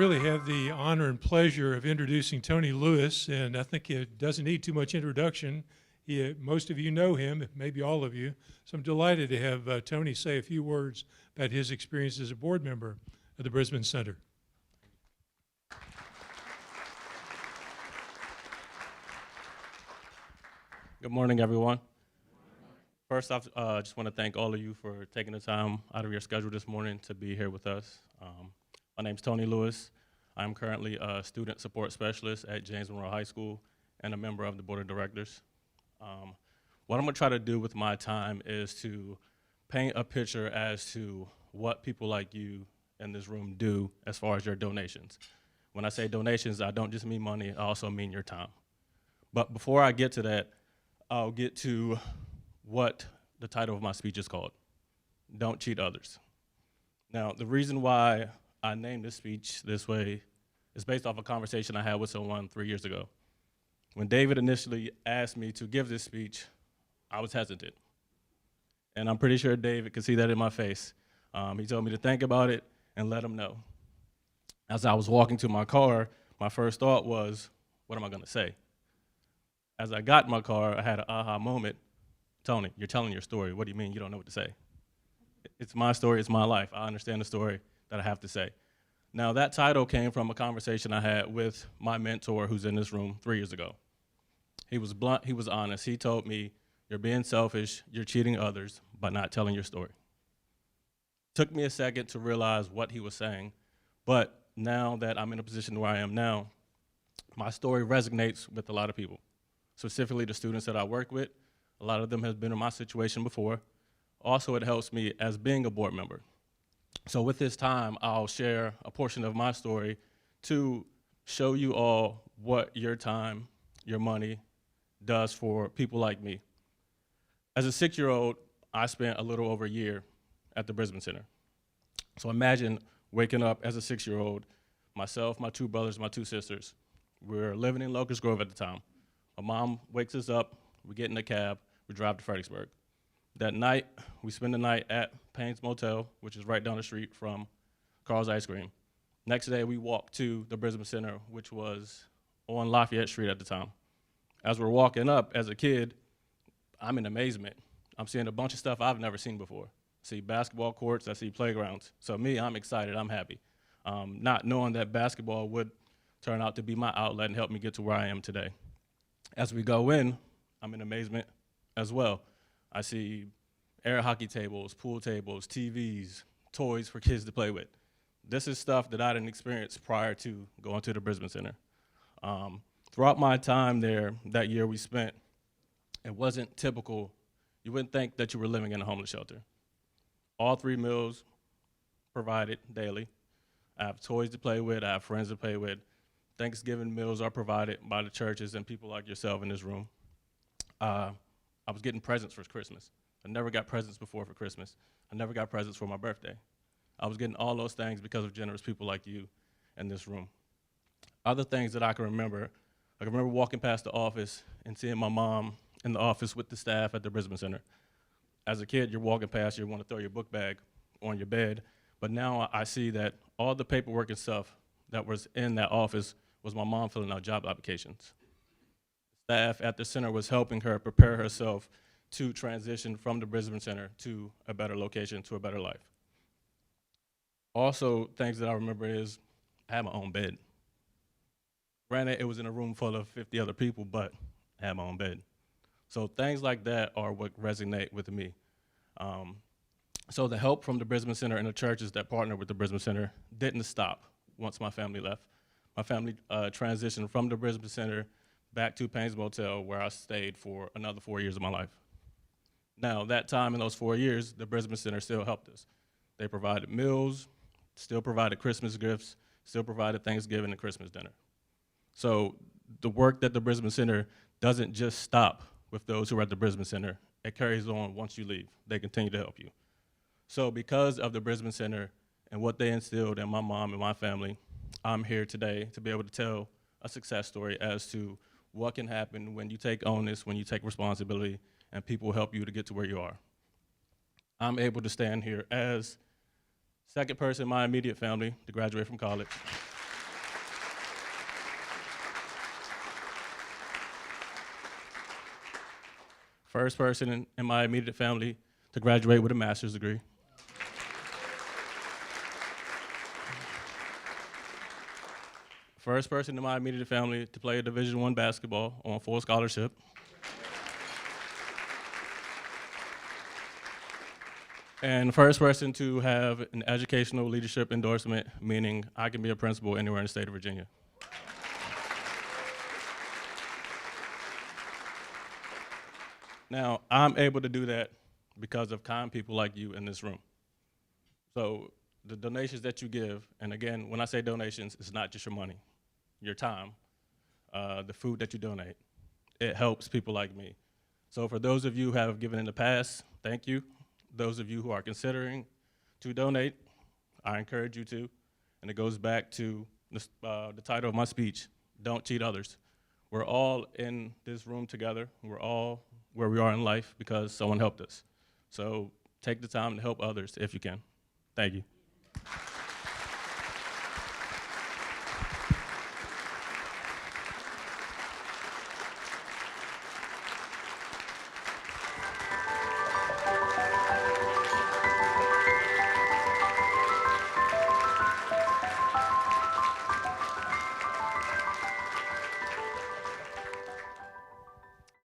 really have the honor and pleasure of introducing Tony Lewis, and I think it doesn't need too much introduction. Most of you know him, maybe all of you, so I'm delighted to have Tony say a few words about his experience as a board member of the Brisben Center. Good morning, everyone. First off, I just want to thank all of you for taking the time out of your schedule this morning to be here with us. My name's Tony Lewis. I'm currently a student support specialist at James Monroe High School and a member of the board of directors. What I'm going to try to do with my time is to paint a picture as to what people like you in this room do as far as your donations. When I say donations, I don't just mean money, I also mean your time. But before I get to that, I'll get to what the title of my speech is called, Don't Cheat Others. Now, the reason why I named this speech this way is based off a conversation I had with someone 3 years ago. When David initially asked me to give this speech, I was hesitant. And I'm pretty sure David could see that in my face. He told me to think about it and let him know. As I was walking to my car, my first thought was, what am I gonna say? As I got in my car, I had an aha moment. Tony, you're telling your story. What do you mean you don't know what to say? It's my story, it's my life. I understand the story that I have to say. Now, that title came from a conversation I had with my mentor who's in this room 3 years ago. He was blunt, he was honest. He told me, you're being selfish, you're cheating others by not telling your story. Took me a second to realize what he was saying, but now that I'm in a position where I am now, my story resonates with a lot of people, specifically the students that I work with. A lot of them have been in my situation before. Also, it helps me as being a board member. So with this time, I'll share a portion of my story to show you all what your time, your money does for people like me. As a 6-year-old, I spent a little over a year at the Brisben Center. So imagine waking up as a 6-year-old, myself, my 2 brothers, my 2 sisters. We're living in Locust Grove at the time. My mom wakes us up, we get in a cab, we drive to Fredericksburg. That night, we spend the night at Payne's Motel, which is right down the street from Carl's Ice Cream. Next day, we walk to the Brisben Center, which was on Lafayette Street at the time. As we're walking up, as a kid, I'm in amazement. I'm seeing a bunch of stuff I've never seen before. I see basketball courts, I see playgrounds. So me, I'm excited, I'm happy. Not knowing that basketball would turn out to be my outlet and help me get to where I am today. As we go in, I'm in amazement as well. I see air hockey tables, pool tables, TVs, toys for kids to play with. This is stuff that I didn't experience prior to going to the Brisben Center. Throughout my time there, that year we spent, it wasn't typical. You wouldn't think that you were living in a homeless shelter. All 3 meals provided daily. I have toys to play with, I have friends to play with. Thanksgiving meals are provided by the churches and people like yourself in this room. I was getting presents for Christmas. I never got presents before for Christmas. I never got presents for my birthday. I was getting all those things because of generous people like you in this room. Other things that I can remember walking past the office and seeing my mom in the office with the staff at the Brisben Center. As a kid, you're walking past, you want to throw your book bag on your bed, but now I see that all the paperwork and stuff that was in that office was my mom filling out job applications. Staff at the center was helping her prepare herself to transition from the Brisben Center to a better location, to a better life. Also, things that I remember is I had my own bed. Granted, it was in a room full of 50 other people, but I had my own bed. So things like that are what resonate with me. So the help from the Brisben Center and the churches that partnered with the Brisben Center didn't stop once my family left. My family transitioned from the Brisben Center back to Payne's Motel, where I stayed for another 4 years of my life. Now, that time in those 4 years, the Brisben Center still helped us. They provided meals, still provided Christmas gifts, still provided Thanksgiving and Christmas dinner. So the work that the Brisben Center doesn't just stop with those who are at the Brisben Center. It carries on once you leave. They continue to help you. So because of the Brisben Center and what they instilled in my mom and my family, I'm here today to be able to tell a success story as to what can happen when you take onus, when you take responsibility, and people help you to get to where you are. I'm able to stand here as second person in my immediate family to graduate from college. First person in my immediate family to graduate with a master's degree. First person in my immediate family to play Division I basketball on full scholarship. And first person to have an educational leadership endorsement, meaning I can be a principal anywhere in the state of Virginia. Now, I'm able to do that because of kind people like you in this room. So the donations that you give, and again, when I say donations, it's not just your money, your time, the food that you donate. It helps people like me. So for those of you who have given in the past, thank you. Those of you who are considering to donate, I encourage you to. And it goes back to the title of my speech, Don't Cheat Others. We're all in this room together. We're all where we are in life because someone helped us. So take the time to help others if you can. Thank you.